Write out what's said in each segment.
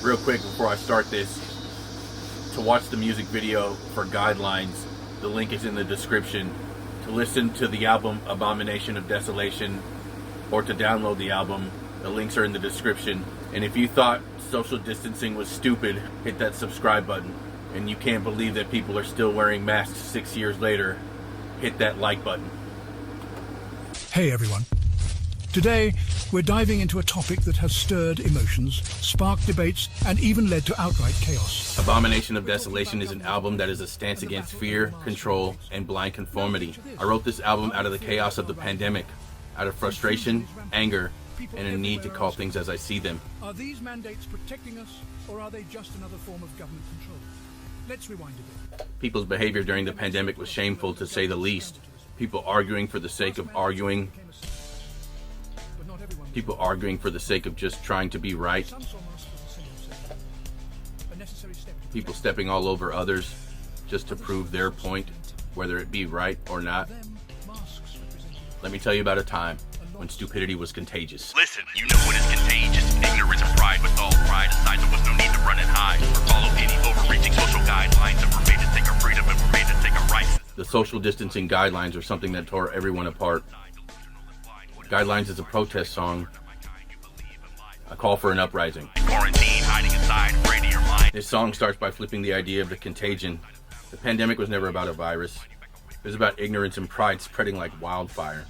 Real quick before I start this, to watch the music video for Guidelines, the link is in the description. To listen to the album Abomination of Desolation or to download the album, the links are in the description. And if you thought social distancing was stupid, hit that subscribe button. And you can't believe that people are still wearing masks 6 years later, hit that like button. Hey everyone. Today, we're diving into a topic that has stirred emotions, sparked debates, and even led to outright chaos. Abomination of Desolation is an album that is a stance against fear, control, and blind conformity. I wrote this album out of the chaos of the pandemic, out of frustration, anger, and a need to call things as I see them. Are these mandates protecting us, or are they just another form of government control? Let's rewind a bit. People's behavior during the pandemic was shameful, to say the least. People arguing for the sake of arguing. People arguing for the sake of just trying to be right. People stepping all over others just to prove their point, whether it be right or not. Let me tell you about a time when stupidity was contagious. Listen, you know what is contagious? Ignorance and pride. With all pride aside, there was no need to run and hide or follow any overreaching social guidelines that were made to take our freedom and were made to take our rights. The social distancing guidelines are something that tore everyone apart. Guidelines is a protest song, a call for an uprising. Quarantine, hiding inside, afraid of your mind. This song starts by flipping the idea of the contagion. The pandemic was never about a virus. It was about ignorance and pride spreading like wildfire.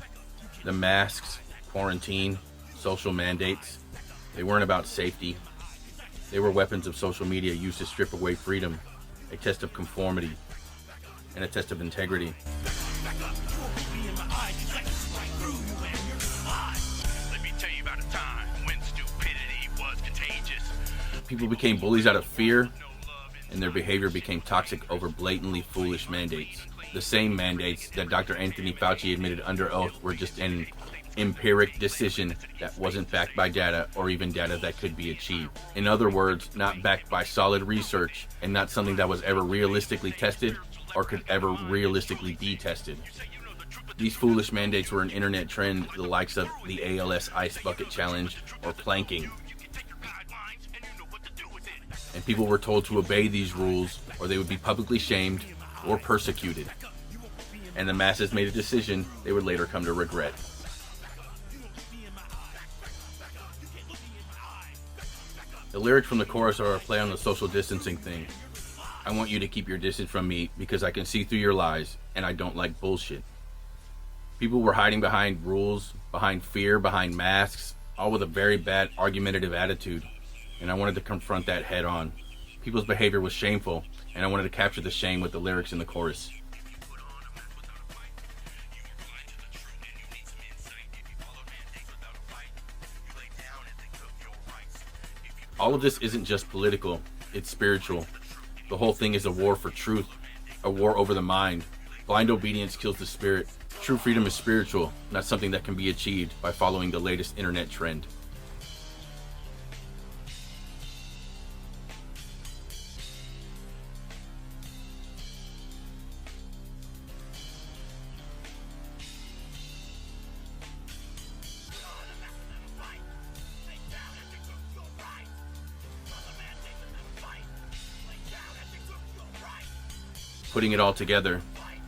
The masks, quarantine, social mandates, they weren't about safety. They were weapons of social media used to strip away freedom, a test of conformity, and a test of integrity. Let me tell you about a time when stupidity was contagious. People became bullies out of fear, and their behavior became toxic over blatantly foolish mandates. The same mandates that Dr. Anthony Fauci admitted under oath were just an empiric decision that wasn't backed by data or even data that could be achieved. In other words, not backed by solid research and not something that was ever realistically tested or could ever realistically be tested. These foolish mandates were an internet trend, the likes of the ALS Ice Bucket Challenge or planking. And people were told to obey these rules or they would be publicly shamed or persecuted. And the masses made a decision they would later come to regret. The lyrics from the chorus are a play on the social distancing thing. I want you to keep your distance from me because I can see through your lies and I don't like bullshit. People were hiding behind rules, behind fear, behind masks, all with a very bad argumentative attitude. And I wanted to confront that head on. People's behavior was shameful, and I wanted to capture the shame with the lyrics in the chorus. All of this isn't just political, it's spiritual. The whole thing is a war for truth, a war over the mind. Blind obedience kills the spirit. True freedom is spiritual, not something that can be achieved by following the latest internet trend. Putting it all together,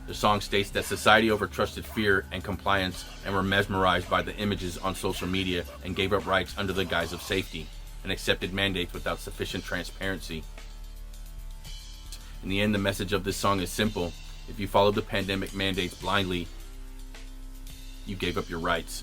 the song states that society overtrusted fear and compliance and were mesmerized by the images on social media and gave up rights under the guise of safety and accepted mandates without sufficient transparency. In the end, the message of this song is simple. If you followed the pandemic mandates blindly, you gave up your rights.